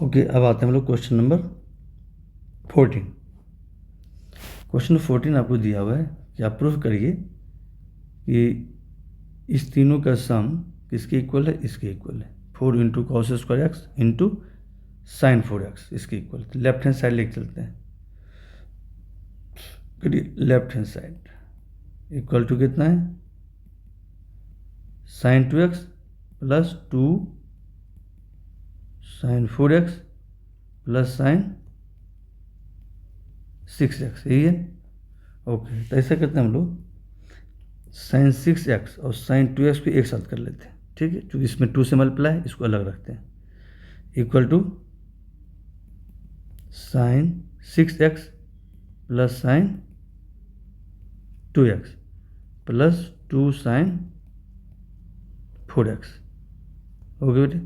Okay, अब आते हैं हम लोग क्वेश्चन नंबर 14। क्वेश्चन 14 आपको दिया हुआ है कि आप प्रूफ करिए कि इस तीनों का सम किसके इक्वल है, इसके इक्वल है। 4 into cos square x into sign 4x इसके इक्वल। तो लेफ्ट हैंड साइड लेके चलते हैं। करिए, left hand side equal to कितना है, sine 2x plus 2 sine 4x plus sine 6x, यही है। ओके, तो ऐसा करते हैं हम लोग, साइन 6x और साइन 2x को एक साथ कर लेते हैं, ठीक है। क्योंकि इसमें 2 से मल्टीप्लाई है, इसको अलग रखते हैं। Equal to sine 6x plus sine 2x plus 2 sine 4x। Okay बेटे,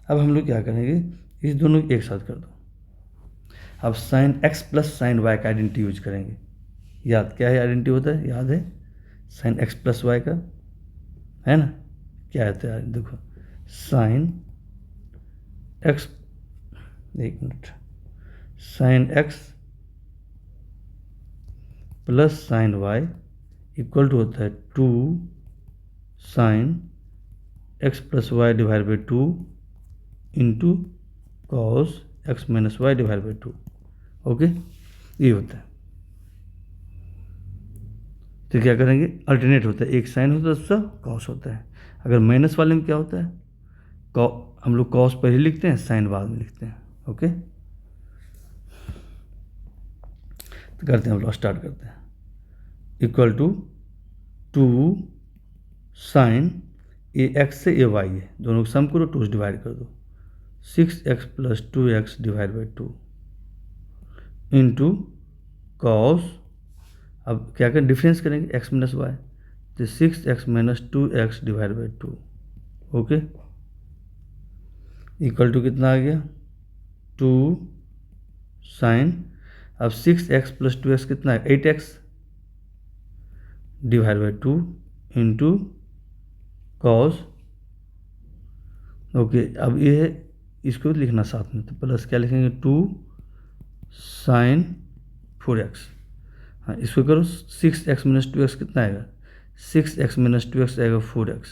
अब हम लोग क्या करेंगे, इस दोनों को एक साथ कर दो। अब sine x plus sine y का आइडेंटिटी यूज करेंगे। याद क्या है आइडेंटिटी होता है, याद है साइन x प्लस y का, है ना। क्या होता है, देखो साइन x, एक minute, sine x plus sine y equal to होता है 2 sine x plus y divide by 2 into cos x minus y divide by 2। Okay, ये होता है। तो क्या करेंगे, अल्टरनेट होता है, एक साइन होता है दूसरा कॉस होता है। अगर माइनस वाले में क्या होता है, हम लोग कॉस पहले लिखते हैं, साइन बाद में लिखते हैं। ओके, तो करते हैं हम लोग, स्टार्ट करते हैं। Equal to 2 sine a x से ए वाई है, दोनों को सम करो, 2 से डिवाइड कर दो, 6x plus 2x divide by 2 into cos, अब क्या करें, डिफरेंस करेंगे x माइनस वाई, तो 6x minus 2x divide by 2। Okay, equal to कितना आ गया, 2 साइन, अब 6x प्लस 2x कितना है, 8x divide by 2 into cos. Okay, अब ये है, इसको लिखना साथ में, तो प्लस क्या लिखेंगे, 2 साइन 4x। हाँ, इसको करो, 6x माइनस 2x कितना आएगा, 6x माइनस 2x आएगा 4x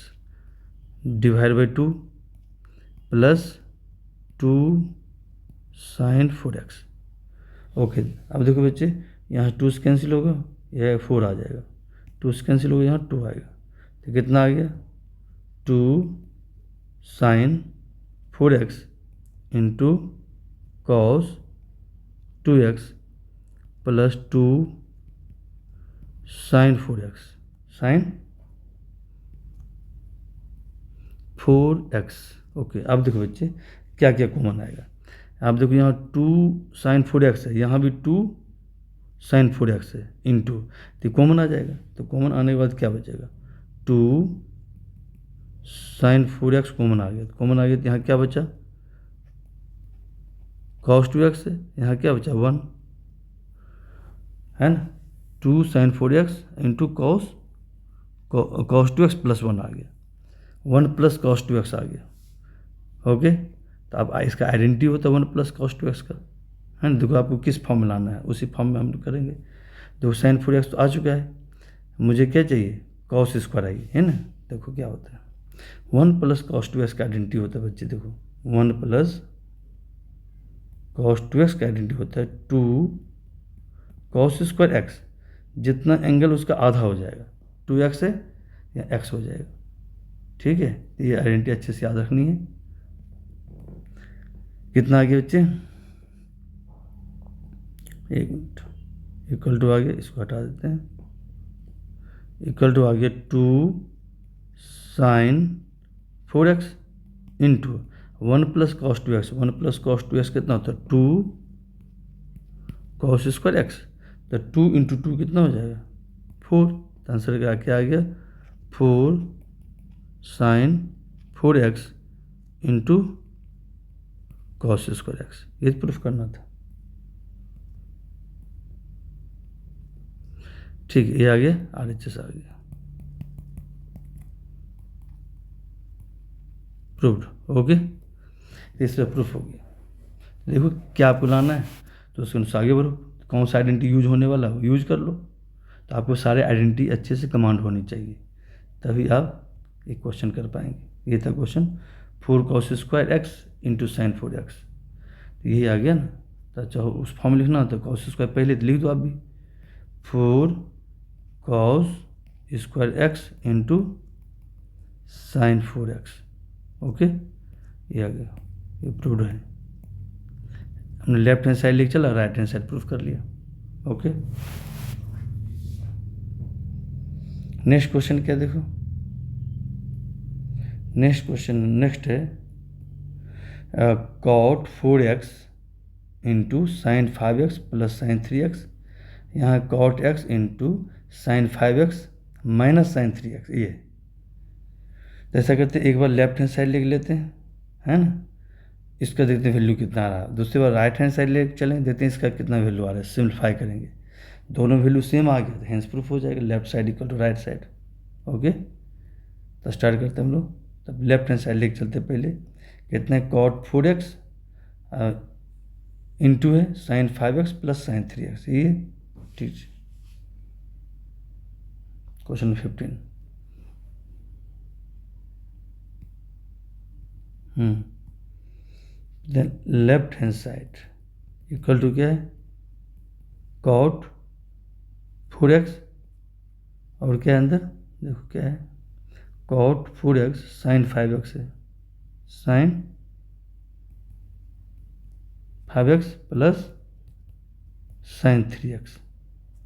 divide by 2 plus 2 sine 4x। Okay, अब देखो बच्चे, यहाँ 2 से कैंसिल होगा, यह 4 आ जाएगा, 2 से कैंसिल होगा, यहाँ 2 आएगा, तो कितना आ गया, 2 sine 4x into cos 2x plus 2 sine 4x, sine 4x। Okay, अब देखो बच्चे क्या क्या कॉमन आएगा। आप देखो यहाँ 2 साइन 4x है, यहाँ भी 2 साइन 4x है इंटू, तो कॉमन आ जाएगा। तो कॉमन आने के बाद क्या बचेगा, 2 साइन 4x कॉमन आ गया, तो कॉमन आ गया, तो यहाँ क्या बचा, कॉस 2x है, यहाँ क्या बचा 1, है ना। 2 sine 4x into cos 2x plus 1 आ गया, 1 प्लस कॉस 2x आ गया। ओके, तो अब इसका आइडेंटिटी होता है 1 प्लस कॉस 2x का, है ना। देखो आपको किस फॉर्म में लाना है, उसी फॉर्म में हम लोग करेंगे। देखो साइन 4x तो आ चुका है, मुझे क्या चाहिए, कॉस स्क्वायर आई, है ना। देखो क्या होता है, 1 प्लस कॉस 2x का आइडेंटिटी होता है बच्चे, देखो 1 प्लस कॉस 2x का आइडेंटिटी होता है 2 कॉस स्क्वायर एक्स, जितना एंगल उसका आधा हो जाएगा, 2x है या x हो जाएगा, ठीक है। ये आइडेंटिटी अच्छे से याद रखनी है। कितना आ गया बच्चे, एक मिनट, इक्वल टू आ गया, इसको हटा देते हैं, इक्वल टू आ गया 2 sine 4x into 1 plus cos 2x, 1 plus cos 2x कितना होता है, 2 कॉस स्क्वायर एक्स, तो 2 इंटू 2 कितना हो जाएगा, 4। तो आंसर क्या आ गया, 4 sine 4x into cos square x. ये प्रूफ करना था, ठीक है। ये आ गया, RHS आ गया, प्रूव्ड। ओके, तीसरा प्रूफ हो गया। देखो क्या आपको लाना है तो उसके अनुसार आगे बढ़ो, कौन सा आइडेंटिटी यूज होने वाला है यूज कर लो। तो आपको सारे आइडेंटिटी अच्छे से कमांड होनी चाहिए, तभी आप एक क्वेश्चन कर पाएंगे। ये था question 4cos² into sin 4x। तो यही आ गया ना। तो चाहो उस फॉर्म लिखना तो cos² पहले तो लिख दो आप भी, 4cos² into sin 4x। Okay, ये आ गया, ये प्रूव है। हमने लेफ्ट हैंड साइड लेके चला, राइट हैंड साइड प्रूफ कर लिया। ओके, नेक्स्ट क्वेश्चन क्या देखो, नेक्स्ट क्वेश्चन नेक्स्ट है cot 4x into sine 5x plus sine 3x। यहाँ cot x into sine 5x minus sine 3x। ये तो ऐसा करते हैं, एक बार लेफ्ट हैंड साइड लेके लेते हैं, है ना, इसका देखते हैं वैल्यू कितना आ रहा है। दूसरी बार राइट हैंड साइड लेके चलें, देखते हैं इसका कितना वैल्यू आ रहा है। सिंप्लीफाई करेंगे, दोनों वैल्यू सेम आ गया तो हेंस प्रूफ हो जाएगा left side equal to right side. Okay, तो स्टार्ट करते हैं हम लोग। तब लेफ्ट हैंड साइड लेके चलते पहले, कितना है cot 4x इंटू है sine 5x plus sine 3x। ये ठीक, question 15। Then left hand side equal to क्या है, cot 4x और क्या है अंदर देखो क्या है, cot 4x साइन 5x है, sine 5x plus sine 3x।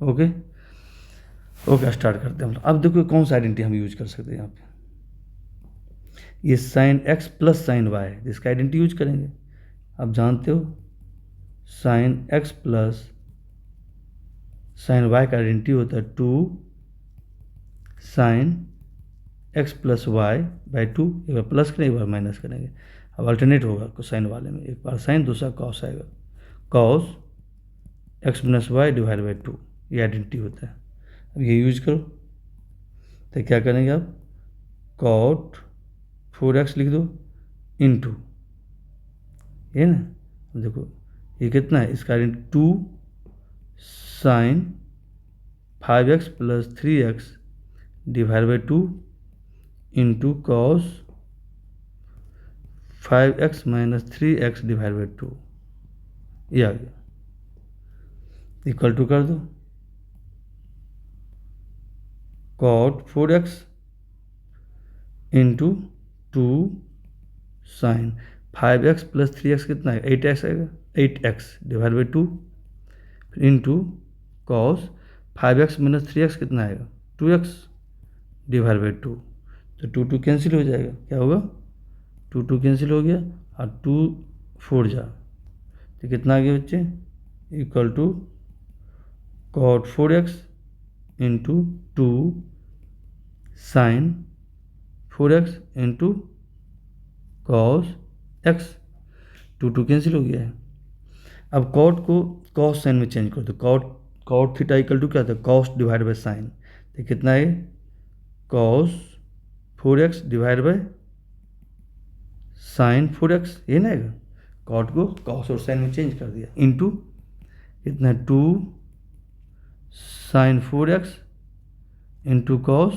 Okay okay, start करते हैं हम लोग। अब देखो कौन सा आइडेंटिटी हम यूज कर सकते हैं यहाँ पे, ये sine x plus sine y है, जिसका आइडेंटिटी यूज करेंगे। आप जानते हो sine x plus sine y का आइडेंटिटी होता है 2 sine x plus y by 2। एक बार प्लस करेंगे, एक बार माइनस करेंगे। अब अल्टरनेट होगा साइन वाले में, एक बार साइन दूसरा कॉस आएगा, cos x minus y divide by 2। ये आइडेंटिटी होता है। अब ये यूज करो तो क्या करेंगे आप, cot 4x लिख दो इंटू, ये ना, अब देखो ये कितना है, इसका identity 2 sine 5x plus 3x divide by 2 into cos 5x minus 3x divide by 2। ये आ गया, इक्वल टू कर दो cot 4x into 2 sine 5x plus 3x कितना है 8x आएगा, 8x divide by 2 into cos 5x minus 3x कितना आएगा 2x divide by 2। तो 2 कैंसिल हो जाएगा, क्या होगा 2 कैंसिल हो गया और 2 4 जा, तो कितना आ गया बच्चे, equal to cot 4x into 2 sine 4x into cos x। 2 cancel हो गया है। अब cot को cos साइन में चेंज कर दो, cot थीटा इक्वल टू क्या था, cos डिवाइड बाई साइन। तो कितना है cos 4x divide by sine 4x, ये ना आएगा। cot को cos और साइन में चेंज कर दिया, इंटू कितना 2 sine 4x into cos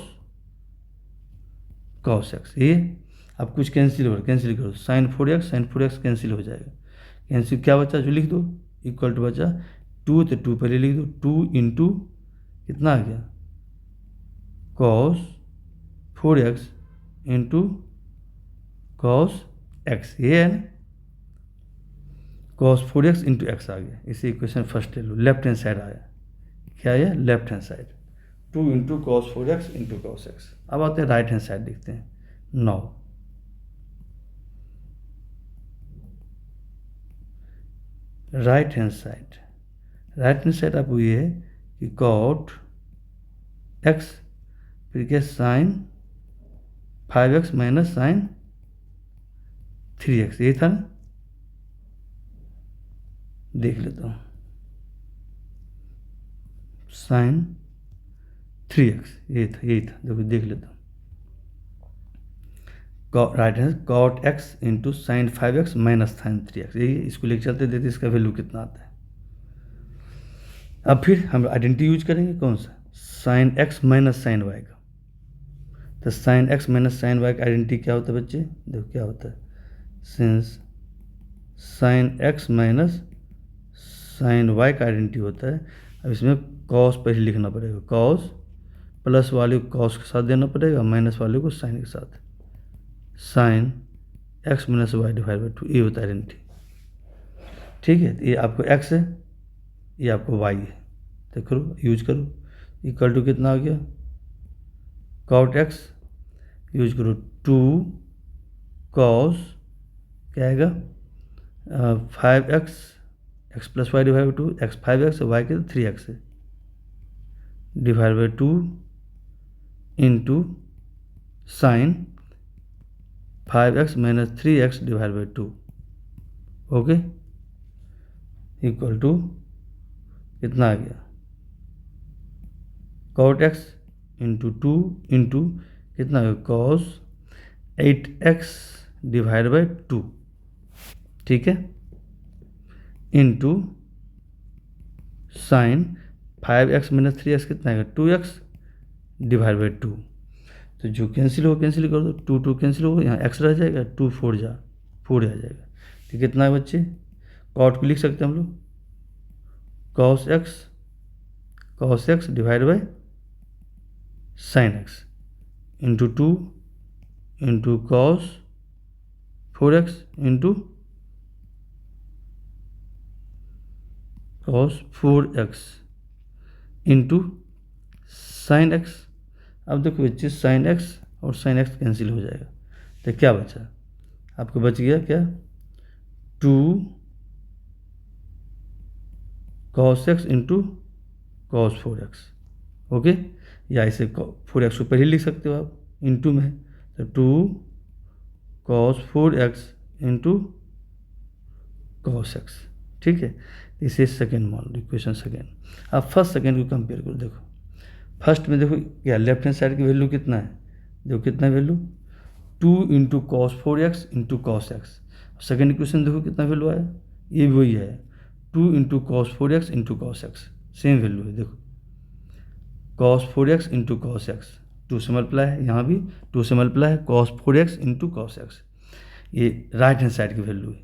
x। ये अब कुछ कैंसिल हो रहा है, कैंसिल करो, साइन 4x कैंसिल हो जाएगा। कैंसिल क्या बचा, जो लिख दो इक्वल टू बचा 2, तो 2 पहले लिख दो, 2 इंटू कितना आ गया cos 4x into cos x। ये है ना, cos 4x इंटू x आ गया। इसी इक्वेशन फर्स्ट ले लो, लेफ्ट हैंड साइड आया, क्या आया left hand side, 2 into cos 4x into cos x। अब आते हैं राइट हैंड साइड, देखते हैं 9। राइट हैंड साइड आपको ये है कि cot x फिर क्या sign 5x minus sine 3x। ये था ना, देख लेता हूँ, साइन 3x यही था, देखो देख लेता हूँ। Right hand cot x into sine 5x minus sine 3x, यही इसको लेकर चलते देते इसका वैल्यू कितना आता है। अब फिर हम आइडेंटिटी यूज करेंगे कौन सा, sine x minus sine y का। तो sine x minus sine y का आइडेंटिटी क्या होता है बच्चे, देखो क्या होता है, since sine x minus sine y का आइडेंटिटी होता है। अब इसमें कॉस पहले लिखना पड़ेगा, कॉस प्लस वाले को कॉस के साथ देना पड़ेगा, माइनस वाले को साइन के साथ, sine x minus y divide by 2, ये होता है आइडेंटिटी। ठीक है, तो ये आपको एक्स है, ये आपको वाई है, तो करो यूज करो, इक्वल टू कितना आ गया, कॉट एक्स यूज करो 2 कॉस क्या आएगा 5x x plus y divide by 2, x 5x y के 3x है, divide by 2 into sine 5x minus 3x divide by 2, okay, equal to कितना आ गया, कॉट एक्स इंटू 2 इंटू कितना आ गया, कॉस 8x डिवाइड बाई 2, ठीक है, into sine 5x minus 3x कितना आएगा 2x डिवाइड बाई 2, तो जो कैंसिल हो कैंसिल कर दो, 2 कैंसिल हो, यहाँ x रह जाएगा, 2 4 जा 4 आ जाएगा, तो कितना है बच्चे, कॉट को लिख सकते हैं हम लोग, cos x divide by sine x into 2 into cos 4x into cos 4x into sine x. अब देखो बच्चे साइन एक्स और साइन एक्स कैंसिल हो जाएगा, तो क्या बचा आपको, बच गया क्या 2 cos x into cos 4x, okay, या इसे 4x ऊपर ही लिख सकते हो आप इंटू में, तो 2 cos 4x into cos x, ठीक है, this is second model equation second. अब फर्स्ट सेकेंड को कंपेयर करो, देखो फर्स्ट में देखो क्या लेफ्ट हैंड साइड की वैल्यू कितना है, देखो कितना value 2 into cos 4x into cos x, second equation देखो कितना वैल्यू आया, ये भी वही है 2 into cos 4x into cos x, same value है, देखो cos 4x into cos x 2 से मल्टीप्लाई है, यहाँ भी 2 से मल्टीप्लाई है, cos 4x into cos x, ये राइट हैंड साइड की वैल्यू है,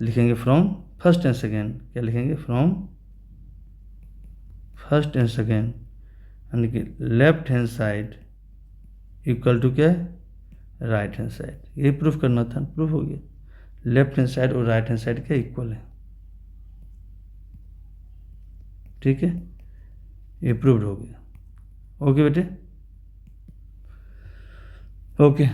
लिखेंगे फ्रॉम फर्स्ट एंड सेकेंड, क्या लिखेंगे फ्रॉम फर्स्ट एंड सेकेंड, यानी कि left hand side equal to क्या है राइट हैंड साइड, ये प्रूफ करना था, प्रूफ हो गया, लेफ्ट हैंड साइड और राइट हैंड साइड क्या इक्वल है, ठीक है, ये प्रूव्ड हो गया, ओके बेटे, ओके।